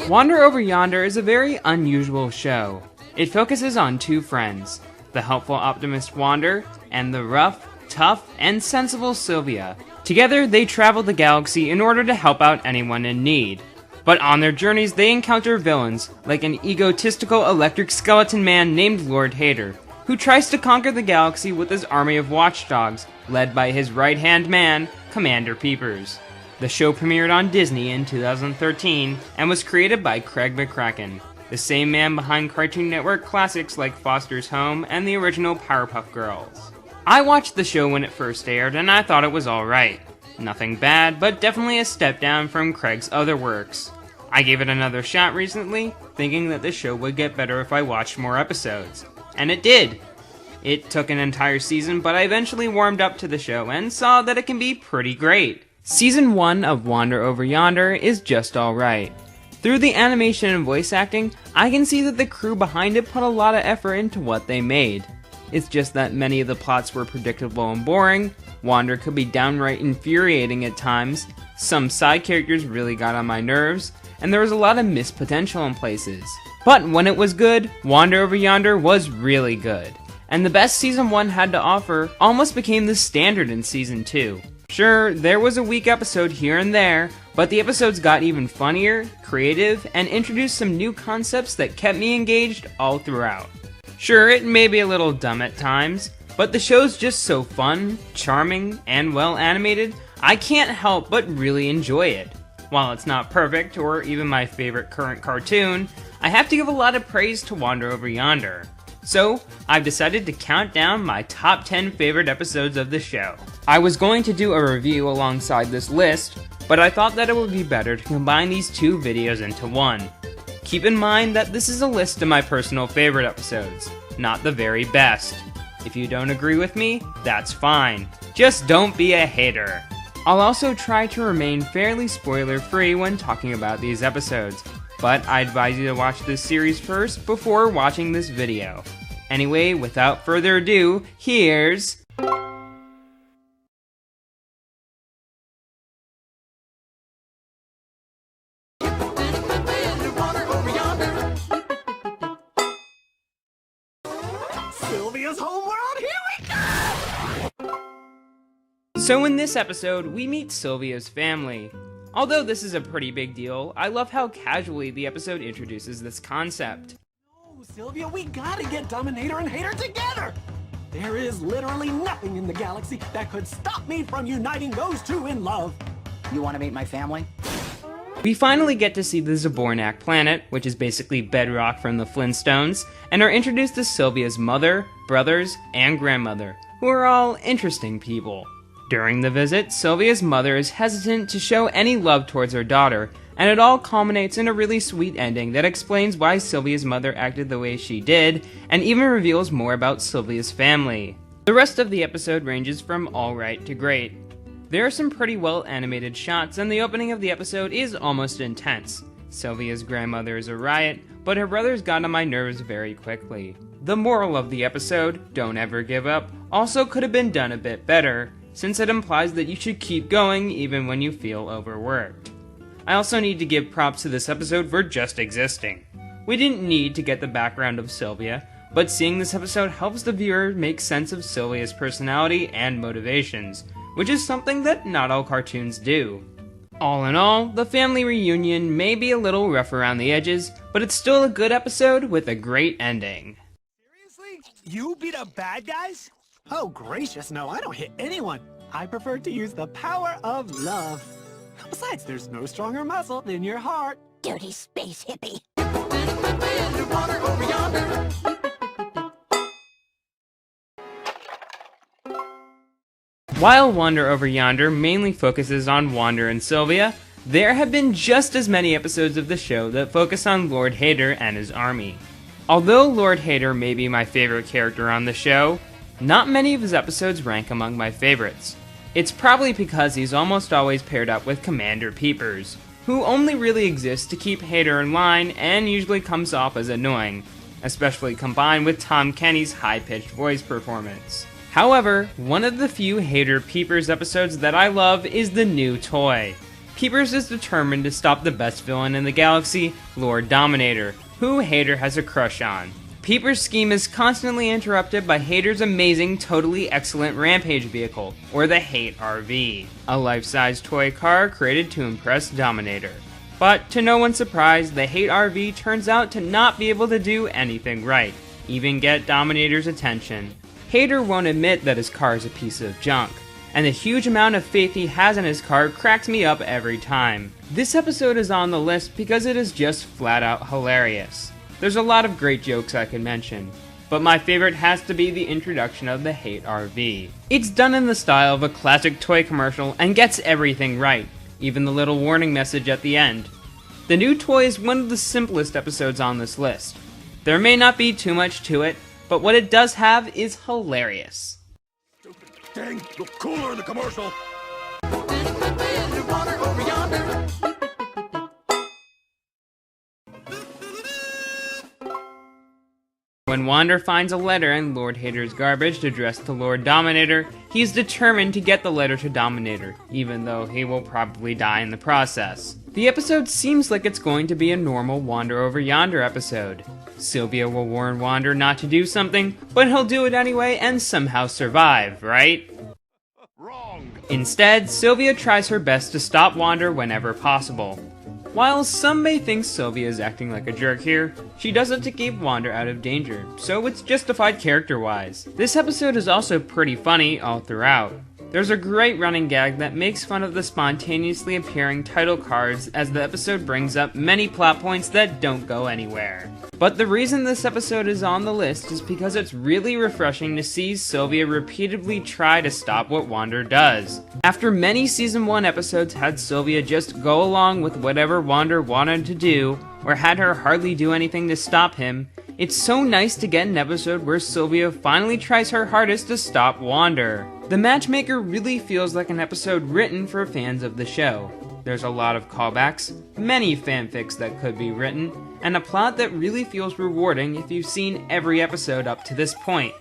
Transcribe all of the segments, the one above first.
Wander Over Yonder is a very unusual show. It focuses on two friends, the helpful optimist Wander and the rough, tough, and sensible Sylvia. Together, they travel the galaxy in order to help out anyone in need. But on their journeys, they encounter villains, like an egotistical electric skeleton man named Lord Hater, who tries to conquer the galaxy with his army of watchdogs, led by his right-hand man, Commander Peepers. The show premiered on Disney in 2013 and was created by Craig McCracken, the same man behind Cartoon Network classics like Foster's Home and the original Powerpuff Girls. I watched the show when it first aired and I thought it was alright. Nothing bad, but definitely a step down from Craig's other works. I gave it another shot recently, thinking that the show would get better if I watched more episodes. And it did! It took an entire season, but I eventually warmed up to the show and saw that it can be pretty great. Season 1 of Wander Over Yonder is just alright. Through the animation and voice acting, I can see that the crew behind it put a lot of effort into what they made. It's just that many of the plots were predictable and boring, Wander could be downright infuriating at times, some side characters really got on my nerves, and there was a lot of missed potential in places. But when it was good, Wander Over Yonder was really good. And the best Season 1 had to offer almost became the standard in Season 2. Sure, there was a weak episode here and there, but the episodes got even funnier, creative, and introduced some new concepts that kept me engaged all throughout. Sure, it may be a little dumb at times, but the show's just so fun, charming, and well animated, I can't help but really enjoy it. While it's not perfect, or even my favorite current cartoon, I have to give a lot of praise to Wander Over Yonder. So, I've decided to count down my top 10 favorite episodes of the show. I was going to do a review alongside this list, but I thought that it would be better to combine these two videos into one. Keep in mind that this is a list of my personal favorite episodes, not the very best. If you don't agree with me, that's fine. Just don't be a hater. I'll also try to remain fairly spoiler-free when talking about these episodes, but I advise you to watch this series first before watching this video. Anyway, without further ado, here's... Sylvia's homeworld, here we go! So in this episode, we meet Sylvia's family. Although this is a pretty big deal, I love how casually the episode introduces this concept. No, Sylvia, we gotta get Dominator and Hater together! There is literally nothing in the galaxy that could stop me from uniting those two in love. You want to meet my family? We finally get to see the Zabornak planet, which is basically bedrock from the Flintstones, and are introduced to Sylvia's mother, brothers, and grandmother, who are all interesting people. During the visit, Sylvia's mother is hesitant to show any love towards her daughter, and it all culminates in a really sweet ending that explains why Sylvia's mother acted the way she did, and even reveals more about Sylvia's family. The rest of the episode ranges from alright to great. There are some pretty well animated shots, and the opening of the episode is almost intense. Sylvia's grandmother is a riot, but her brothers got on my nerves very quickly. The moral of the episode, don't ever give up, also could have been done a bit better, since it implies that you should keep going even when you feel overworked. I also need to give props to this episode for just existing. We didn't need to get the background of Sylvia, but seeing this episode helps the viewer make sense of Sylvia's personality and motivations, which is something that not all cartoons do. All in all, the family reunion may be a little rough around the edges, but it's still a good episode with a great ending. Seriously? You beat up bad guys? Oh, gracious, no, I don't hit anyone. I prefer to use the power of love. Besides, there's no stronger muscle than your heart. Dirty space hippie. While Wander Over Yonder mainly focuses on Wander and Sylvia, there have been just as many episodes of the show that focus on Lord Hater and his army. Although Lord Hater may be my favorite character on the show, not many of his episodes rank among my favorites. It's probably because he's almost always paired up with Commander Peepers, who only really exists to keep Hater in line and usually comes off as annoying, especially combined with Tom Kenny's high-pitched voice performance. However, one of the few Hater Peepers episodes that I love is the new toy. Peepers is determined to stop the best villain in the galaxy, Lord Dominator, who Hater has a crush on. Peepers' scheme is constantly interrupted by Hater's amazing, totally excellent Rampage vehicle, or the Hate RV, a life-size toy car created to impress Dominator. But to no one's surprise, the Hate RV turns out to not be able to do anything right, even get Dominator's attention. Hater won't admit that his car is a piece of junk, and the huge amount of faith he has in his car cracks me up every time. This episode is on the list because it is just flat out hilarious. There's a lot of great jokes I could mention, but my favorite has to be the introduction of the Hate RV. It's done in the style of a classic toy commercial and gets everything right, even the little warning message at the end. The new toy is one of the simplest episodes on this list. There may not be too much to it, but what it does have is hilarious. Dang, look cooler in the commercial. When Yonder finds a letter in Lord Hater's garbage addressed to Lord Dominator, he's determined to get the letter to Dominator, even though he will probably die in the process. The episode seems like it's going to be a normal Wander over Yonder episode. Sylvia will warn Wander not to do something, but he'll do it anyway and somehow survive, right? Wrong. Instead, Sylvia tries her best to stop Wander whenever possible. While some may think Sylvia is acting like a jerk here, she does it to keep Wander out of danger, so it's justified character-wise. This episode is also pretty funny all throughout. There's a great running gag that makes fun of the spontaneously appearing title cards as the episode brings up many plot points that don't go anywhere. But the reason this episode is on the list is because it's really refreshing to see Sylvia repeatedly try to stop what Wander does. After many Season 1 episodes had Sylvia just go along with whatever Wander wanted to do, or had her hardly do anything to stop him, it's so nice to get an episode where Sylvia finally tries her hardest to stop Wander. The Matchmaker really feels like an episode written for fans of the show. There's a lot of callbacks, many fanfics that could be written, and a plot that really feels rewarding if you've seen every episode up to this point.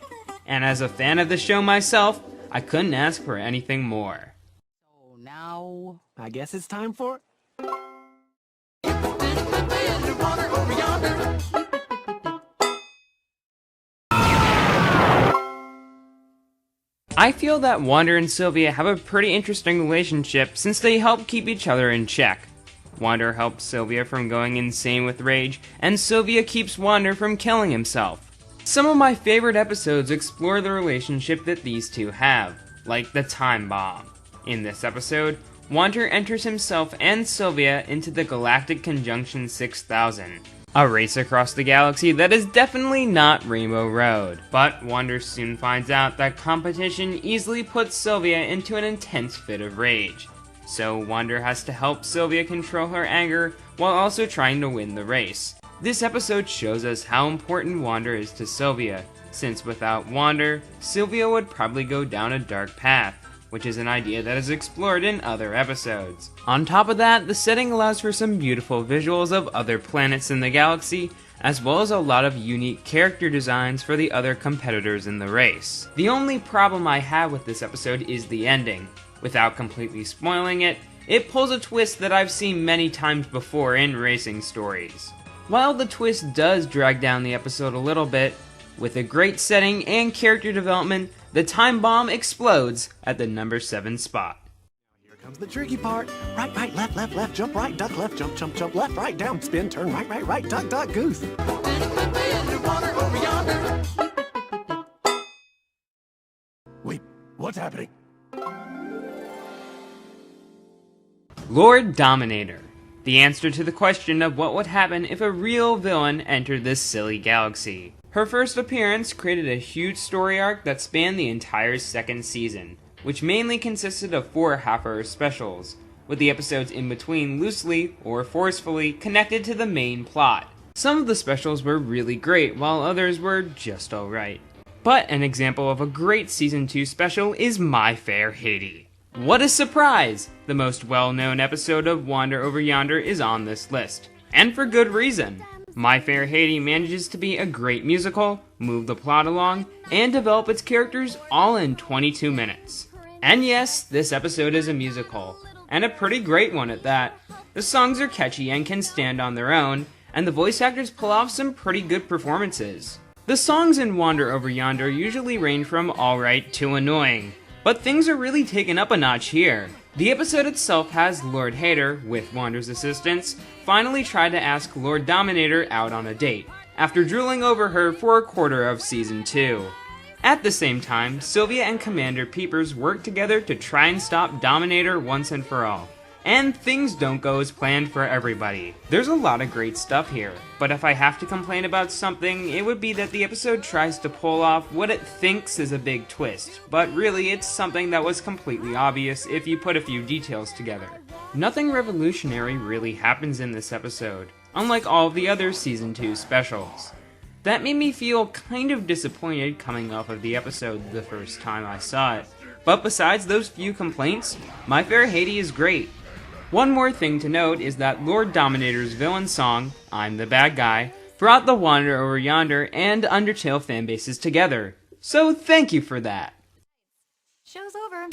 And as a fan of the show myself, I couldn't ask for anything more. So now, I guess it's time for... I feel that Wander and Sylvia have a pretty interesting relationship since they help keep each other in check. Wander helps Sylvia from going insane with rage, and Sylvia keeps Wander from killing himself. Some of my favorite episodes explore the relationship that these two have, like the Time Bomb. In this episode, Wander enters himself and Sylvia into the Galactic Conjunction 6000. A race across the galaxy that is definitely not Rainbow Road. But Wander soon finds out that competition easily puts Sylvia into an intense fit of rage. So Wander has to help Sylvia control her anger while also trying to win the race. This episode shows us how important Wander is to Sylvia, since without Wander, Sylvia would probably go down a dark path, which is an idea that is explored in other episodes. On top of that, the setting allows for some beautiful visuals of other planets in the galaxy, as well as a lot of unique character designs for the other competitors in the race. The only problem I have with this episode is the ending. Without completely spoiling it, it pulls a twist that I've seen many times before in racing stories. While the twist does drag down the episode a little bit, with a great setting and character development, the Time Bomb explodes at the number 7 spot. Here comes the tricky part. Right, right, left, left, left, jump right, duck left, jump, jump, jump, left, right, down, spin, turn, right, right, right, duck, duck, goose. Wait, what's happening? Lord Dominator. The answer to the question of what would happen if a real villain entered this silly galaxy. Her first appearance created a huge story arc that spanned the entire second season, which mainly consisted of 4 half-hour specials, with the episodes in between loosely or forcefully connected to the main plot. Some of the specials were really great, while others were just alright. But an example of a great Season 2 special is My Fair Haiti. What a surprise! The most well-known episode of Wander Over Yonder is on this list, and for good reason. My Fair Haiti manages to be a great musical, move the plot along, and develop its characters all in 22 minutes. And yes, this episode is a musical. and a pretty great one at that. The songs are catchy and can stand on their own, and the voice actors pull off some pretty good performances. The songs in Wander Over Yonder usually range from alright to annoying, but things are really taken up a notch here. The episode itself has Lord Hater, with Wander's assistance, finally try to ask Lord Dominator out on a date, after drooling over her for a quarter of Season 2. At the same time, Sylvia and Commander Peepers work together to try and stop Dominator once and for all. And things don't go as planned for everybody. There's a lot of great stuff here, but if I have to complain about something, it would be that the episode tries to pull off what it thinks is a big twist, but really it's something that was completely obvious if you put a few details together. Nothing revolutionary really happens in this episode, unlike all of the other Season 2 specials. That made me feel kind of disappointed coming off of the episode the first time I saw it. But besides those few complaints, My Fairy Haiti is great. One more thing to note is that Lord Dominator's villain song, I'm the Bad Guy, brought the Wander Over Yonder and Undertale fanbases together. So thank you for that. Show's over.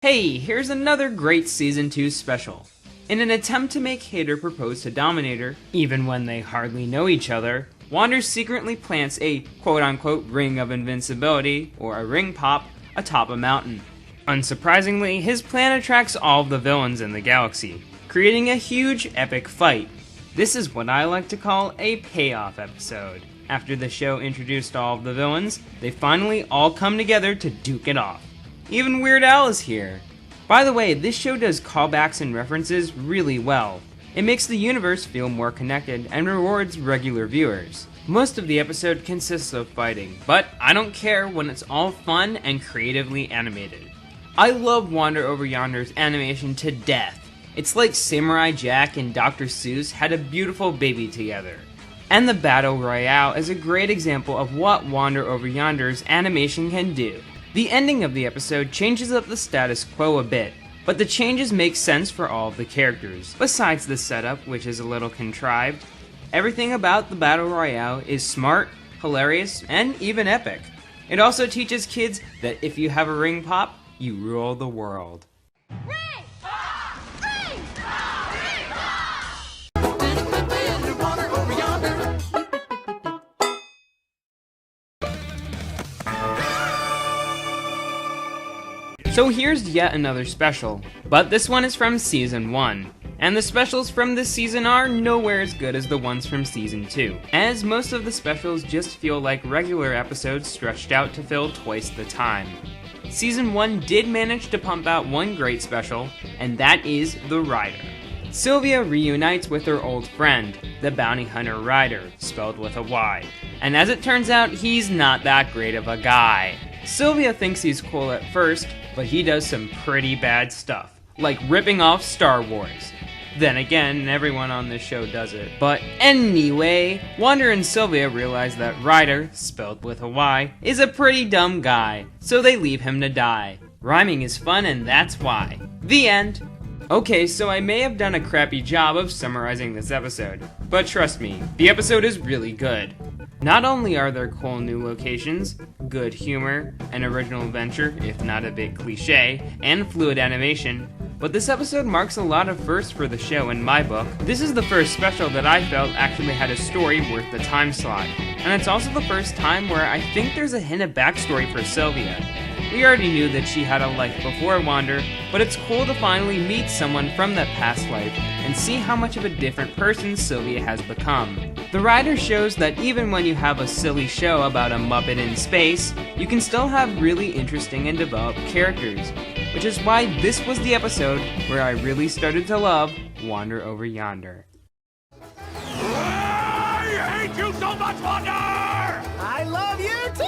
Hey, here's another great Season 2 special. In an attempt to make Hater propose to Dominator, even when they hardly know each other, Wander secretly plants a quote-unquote ring of invincibility, or a ring pop, atop a mountain. Unsurprisingly, his plan attracts all of the villains in the galaxy, creating a huge, epic fight. This is what I like to call a payoff episode. After the show introduced all of the villains, they finally all come together to duke it off. Even Weird Al is here. By the way, this show does callbacks and references really well. It makes the universe feel more connected and rewards regular viewers. Most of the episode consists of fighting, but I don't care when it's all fun and creatively animated. I love Wander Over Yonder's animation to death. It's like Samurai Jack and Dr. Seuss had a beautiful baby together. And the Battle Royale is a great example of what Wander Over Yonder's animation can do. The ending of the episode changes up the status quo a bit, but the changes make sense for all of the characters. Besides the setup, which is a little contrived, everything about the Battle Royale is smart, hilarious, and even epic. It also teaches kids that if you have a ring pop, you rule the world. Ring! Ring! So here's yet another special, but this one is from Season 1, and the specials from this season are nowhere as good as the ones from Season 2, as most of the specials just feel like regular episodes stretched out to fill twice the time. Season 1 did manage to pump out one great special, and that is The Rider. Sylvia reunites with her old friend, the bounty hunter Ryder, spelled with a Y, and as it turns out, he's not that great of a guy. Sylvia thinks he's cool at first, but he does some pretty bad stuff, like ripping off Star Wars. Then again, everyone on this show does it. But anyway, Wander and Sylvia realize that Ryder, spelled with a Y, is a pretty dumb guy, so they leave him to die. Rhyming is fun and that's why. The end. Okay, so I may have done a crappy job of summarizing this episode, but trust me, the episode is really good. Not only are there cool new locations, good humor, an original adventure, if not a big cliche, and fluid animation, but this episode marks a lot of firsts for the show in my book. This is the first special that I felt actually had a story worth the time slot, and it's also the first time where I think there's a hint of backstory for Sylvia. We already knew that she had a life before Wander, but it's cool to finally meet someone from that past life and see how much of a different person Sylvia has become. The Rider shows that even when you have a silly show about a Muppet in space, you can still have really interesting and developed characters, which is why this was the episode where I really started to love Wander Over Yonder. I hate you so much, Wander! I love you too!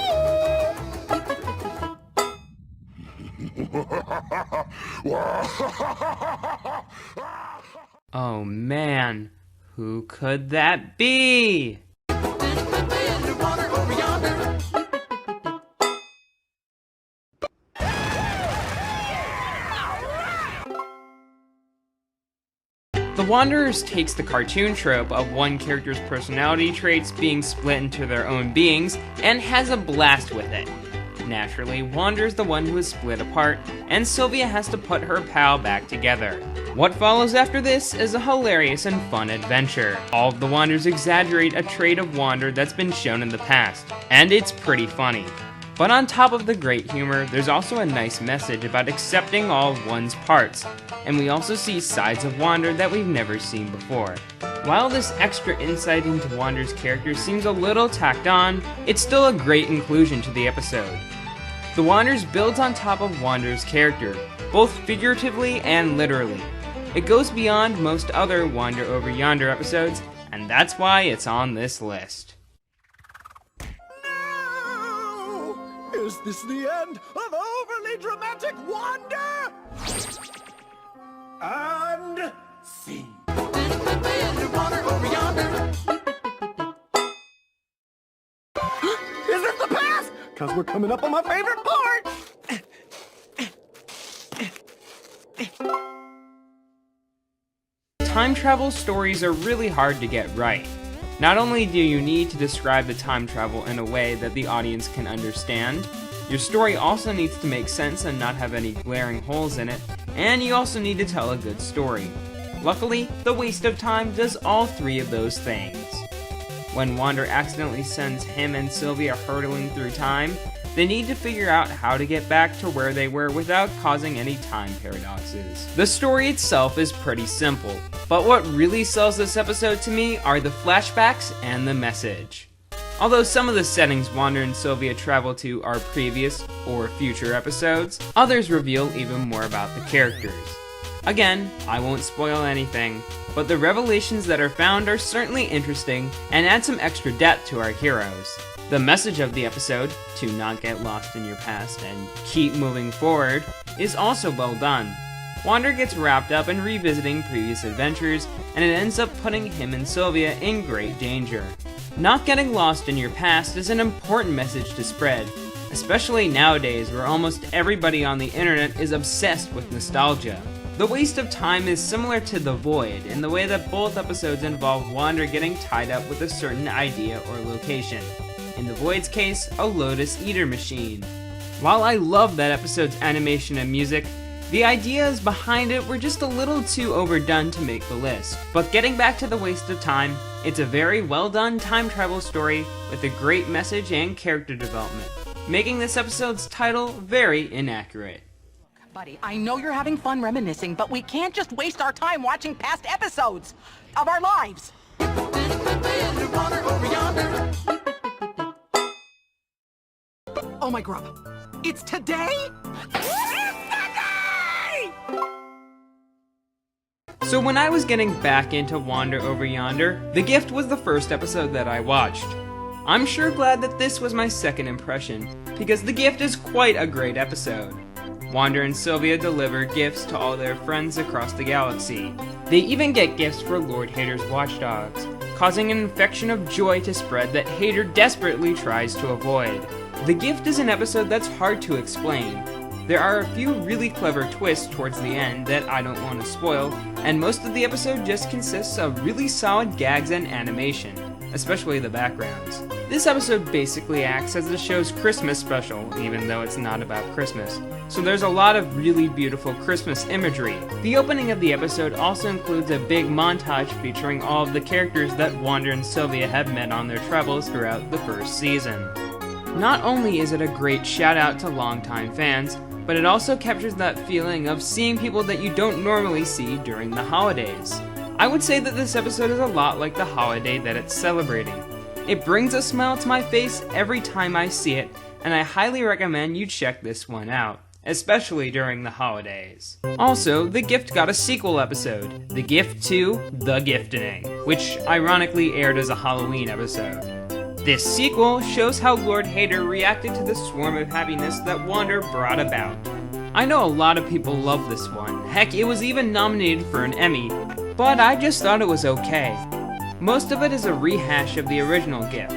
Oh man, who could that be? The Wanderers takes the cartoon trope of one character's personality traits being split into their own beings and has a blast with it. Naturally, Wander's the one who is split apart, and Sylvia has to put her pal back together. What follows after this is a hilarious and fun adventure. All of the Wanderers exaggerate a trait of Wander that's been shown in the past, and it's pretty funny. But on top of the great humor, there's also a nice message about accepting all of one's parts, and we also see sides of Wander that we've never seen before. While this extra insight into Wander's character seems a little tacked on, it's still a great inclusion to the episode. The Wanderers builds on top of Wander's character, both figuratively and literally. It goes beyond most other Wander Over Yonder episodes, and that's why it's on this list. Is this the end of overly dramatic Wander? And scene. Is this the past? Cause we're coming up on my favorite part! Time travel stories are really hard to get right. Not only do you need to describe the time travel in a way that the audience can understand, your story also needs to make sense and not have any glaring holes in it, and you also need to tell a good story. Luckily, The Waste of Time does all three of those things. When Wander accidentally sends him and Sylvia hurtling through time, they need to figure out how to get back to where they were without causing any time paradoxes. The story itself is pretty simple, but what really sells this episode to me are the flashbacks and the message. Although some of the settings Wander and Sylvia travel to are previous or future episodes, others reveal even more about the characters. Again, I won't spoil anything, but the revelations that are found are certainly interesting and add some extra depth to our heroes. The message of the episode, to not get lost in your past and keep moving forward, is also well done. Wander gets wrapped up in revisiting previous adventures, and it ends up putting him and Sylvia in great danger. Not getting lost in your past is an important message to spread, especially nowadays where almost everybody on the internet is obsessed with nostalgia. The Waste of Time is similar to The Void in the way that both episodes involve Wander getting tied up with a certain idea or location. In The Void's case, a Lotus Eater machine. While I love that episode's animation and music, the ideas behind it were just a little too overdone to make the list. But getting back to The Waste of Time, it's a very well done time travel story with a great message and character development, making this episode's title very inaccurate. Buddy, I know you're having fun reminiscing, but we can't just waste our time watching past episodes of our lives. Oh my grub. It's today? So when I was getting back into Wander Over Yonder, The Gift was the first episode that I watched. I'm sure glad that this was my second impression, because The Gift is quite a great episode. Wander and Sylvia deliver gifts to all their friends across the galaxy. They even get gifts for Lord Hater's watchdogs, causing an infection of joy to spread that Hater desperately tries to avoid. The Gift is an episode that's hard to explain. There are a few really clever twists towards the end that I don't want to spoil, and most of the episode just consists of really solid gags and animation, especially the backgrounds. This episode basically acts as the show's Christmas special, even though it's not about Christmas, so there's a lot of really beautiful Christmas imagery. The opening of the episode also includes a big montage featuring all of the characters that Wander and Sylvia have met on their travels throughout the first season. Not only is it a great shout out to longtime fans, but it also captures that feeling of seeing people that you don't normally see during the holidays. I would say that this episode is a lot like the holiday that it's celebrating. It brings a smile to my face every time I see it, and I highly recommend you check this one out, especially during the holidays. Also, The Gift got a sequel episode, The Gift 2, The Gifting, which ironically aired as a Halloween episode. This sequel shows how Lord Hater reacted to the swarm of happiness that Wander brought about. I know a lot of people love this one, heck it was even nominated for an Emmy, but I just thought it was okay. Most of it is a rehash of the original Gift,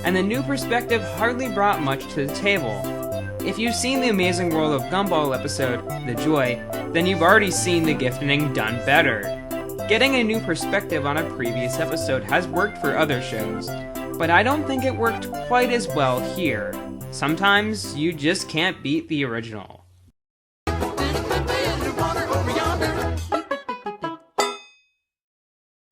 and the new perspective hardly brought much to the table. If you've seen the Amazing World of Gumball episode, The Joy, then you've already seen The Gifting done better. Getting a new perspective on a previous episode has worked for other shows, but I don't think it worked quite as well here. Sometimes you just can't beat the original.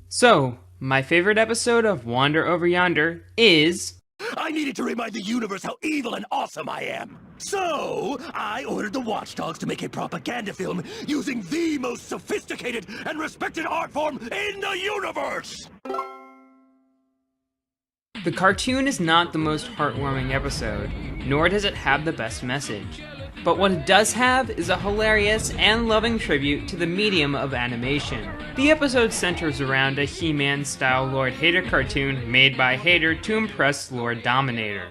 So, my favorite episode of Wander Over Yonder is... I needed to remind the universe how evil and awesome I am. So, I ordered the Watchdogs to make a propaganda film using the most sophisticated and respected art form in the universe! The cartoon is not the most heartwarming episode, nor does it have the best message. But what it does have is a hilarious and loving tribute to the medium of animation. The episode centers around a He-Man style Lord Hater cartoon made by Hater to impress Lord Dominator.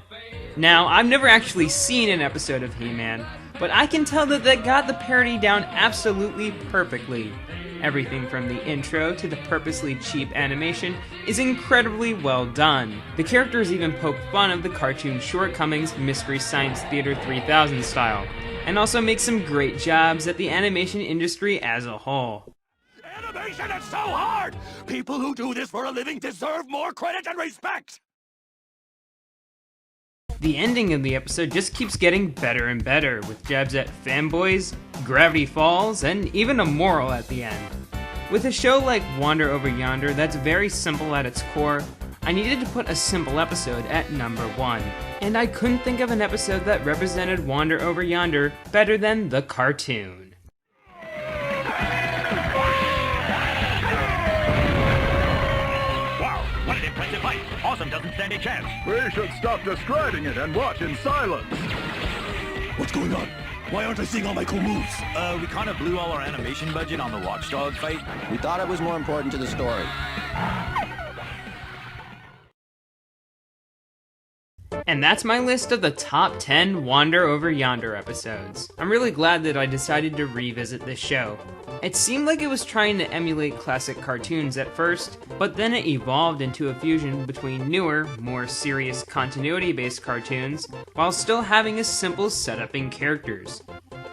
Now, I've never actually seen an episode of He-Man, but I can tell that they got the parody down absolutely perfectly. Everything from the intro to the purposely cheap animation is incredibly well done. The characters even poke fun of the cartoon's shortcomings Mystery Science Theater 3000 style, and also make some great jobs at the animation industry as a whole. Animation is so hard! People who do this for a living deserve more credit and respect! The ending of the episode just keeps getting better and better, with jabs at fanboys, Gravity Falls, and even a moral at the end. With a show like Wander Over Yonder that's very simple at its core, I needed to put a simple episode at number 1. And I couldn't think of an episode that represented Wander Over Yonder better than the cartoon. Wow, what an impressive fight! Awesome doesn't stand a chance! We should stop describing it and watch in silence. What's going on? Why aren't I seeing all my cool moves? We kind of blew all our animation budget on the Watchdog fight. We thought it was more important to the story. And that's my list of the top 10 Wander Over Yonder episodes. I'm really glad that I decided to revisit this show. It seemed like it was trying to emulate classic cartoons at first, but then it evolved into a fusion between newer, more serious continuity-based cartoons, while still having a simple setup and characters.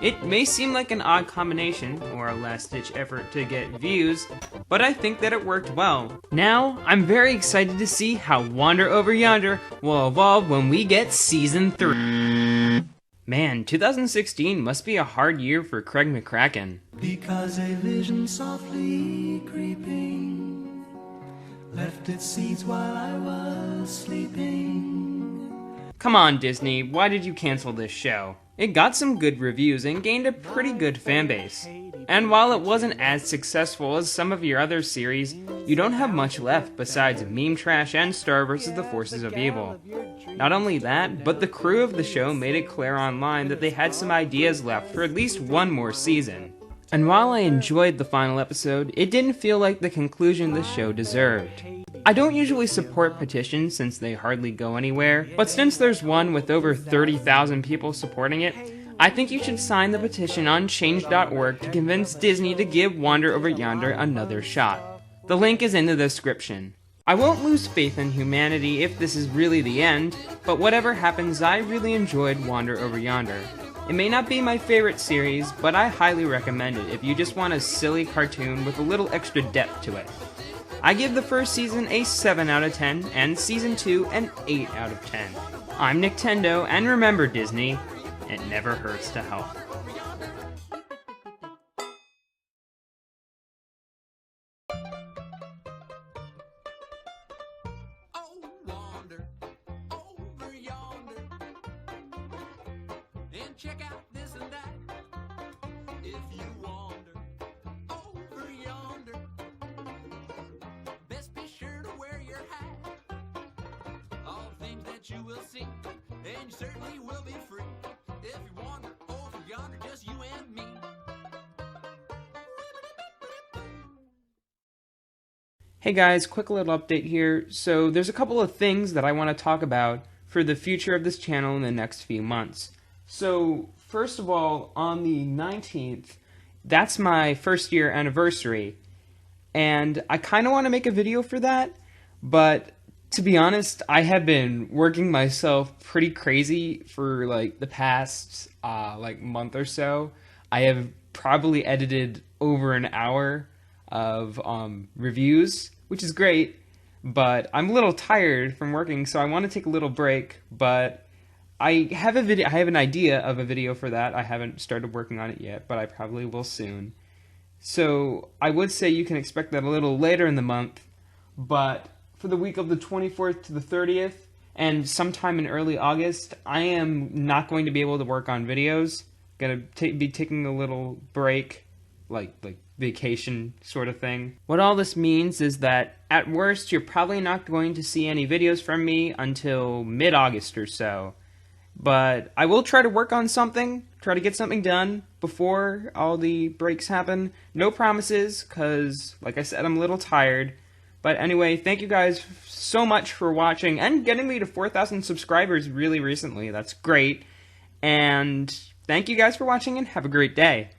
It may seem like an odd combination, or a last-ditch effort to get views, but I think that it worked well. Now, I'm very excited to see how Wander Over Yonder will evolve when we get Season 3. Man, 2016 must be a hard year for Craig McCracken. Because a vision softly creeping left its seeds while I was sleeping. Come on, Disney, why did you cancel this show? It got some good reviews and gained a pretty good fanbase. And while it wasn't as successful as some of your other series, you don't have much left besides meme trash and Star vs. the Forces of Evil. Not only that, but the crew of the show made it clear online that they had some ideas left for at least one more season. And while I enjoyed the final episode, it didn't feel like the conclusion the show deserved. I don't usually support petitions since they hardly go anywhere, but since there's one with over 30,000 people supporting it, I think you should sign the petition on change.org to convince Disney to give Wander Over Yonder another shot. The link is in the description. I won't lose faith in humanity if this is really the end, but whatever happens, I really enjoyed Wander Over Yonder. It may not be my favorite series, but I highly recommend it if you just want a silly cartoon with a little extra depth to it. I give the first season a 7 out of 10, and season 2 an 8 out of 10. I'm Nintendo, and remember Disney, it never hurts to help. Check out this and that. If you wander over yonder, best be sure to wear your hat. All things that you will see, and you certainly will be free. If you wander over yonder, just you and me. Hey guys, quick little update here. So there's a couple of things that I want to talk about for the future of this channel in the next few months. So, first of all, on the 19th, that's my first year anniversary, and I kind of want to make a video for that, but to be honest, I have been working myself pretty crazy for like the past month or so. I have probably edited over an hour of reviews, which is great, but I'm a little tired from working, so I want to take a little break, but I have an idea of a video for that. I haven't started working on it yet, but I probably will soon. So I would say you can expect that a little later in the month, but for the week of the 24th to the 30th, and sometime in early August, I am not going to be able to work on videos. Gonna be taking a little break, like vacation sort of thing. What all this means is that at worst, you're probably not going to see any videos from me until mid-August or so. But I will try to work on something, try to get something done before all the breaks happen. No promises, because, like I said, I'm a little tired. But anyway, thank you guys so much for watching and getting me to 4,000 subscribers really recently. That's great. And thank you guys for watching and have a great day.